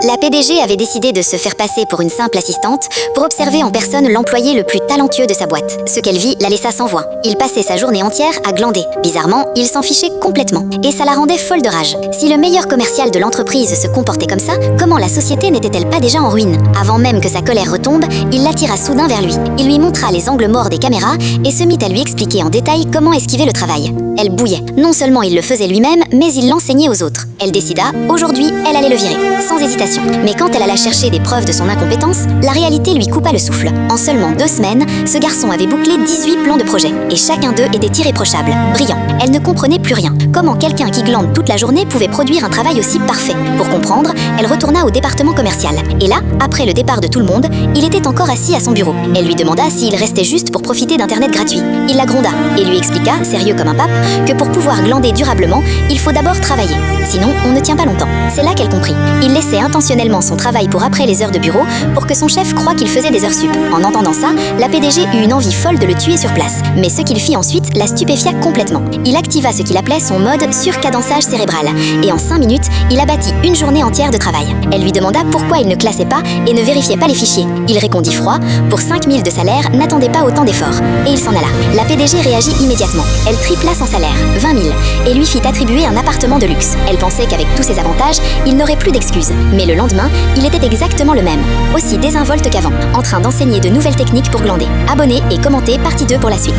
La PDG avait décidé de se faire passer pour une simple assistante pour observer en personne l'employé le plus talentueux de sa boîte. Ce qu'elle vit la laissa sans voix. Il passait sa journée entière à glander. Bizarrement, il s'en fichait complètement. Et ça la rendait folle de rage. Si le meilleur commercial de l'entreprise se comportait comme ça, comment la société n'était-elle pas déjà en ruine? Avant même que sa colère retombe, il l'attira soudain vers lui. Il lui montra les angles morts des caméras et se mit à lui expliquer en détail comment esquiver le travail. Elle bouillait. Non seulement il le faisait lui-même, mais il l'enseignait aux autres. Elle décida, aujourd'hui, elle allait le virer, sans hésitation. Mais quand elle alla chercher des preuves de son incompétence, la réalité lui coupa le souffle. En seulement 2 semaines, ce garçon avait bouclé 18 plans de projet, et chacun d'eux était irréprochable, brillant. Elle ne comprenait plus rien. Comment quelqu'un qui glande toute la journée pouvait produire un travail aussi parfait? Pour comprendre, elle retourna au département commercial. Et là, après le départ de tout le monde, il était encore assis à son bureau. Elle lui demanda s'il restait juste pour profiter d'Internet gratuit. Il la gronda et lui expliqua, sérieux comme un pape, que pour pouvoir glander durablement, il faut d'abord travailler. Sinon, on ne tient pas longtemps. C'est là qu'elle comprit. Il laissait intentionnellement son travail pour après les heures de bureau pour que son chef croie qu'il faisait des heures sup. En entendant ça, la PDG eut une envie folle de le tuer sur place. Mais ce qu'il fit ensuite la stupéfia complètement. Il activa ce qu'il appelait son mode surcadençage cérébral. Et en 5 minutes, il abattit une journée entière de travail. Elle lui demanda pourquoi il ne classait pas et ne vérifiait pas les fichiers. Il répondit froid, pour 5 000 de salaire, n'attendait pas autant d'efforts. Et il s'en alla. La PDG réagit immédiatement. Elle tripla son salaire, 20 000, et lui fit attribuer un appartement de luxe. Elle pensait qu'avec tous ces avantages, il n'aurait plus d'excuses. Mais le lendemain, il était exactement le même, aussi désinvolte qu'avant, en train d'enseigner de nouvelles techniques pour glander. Abonnez et commentez partie 2 pour la suite.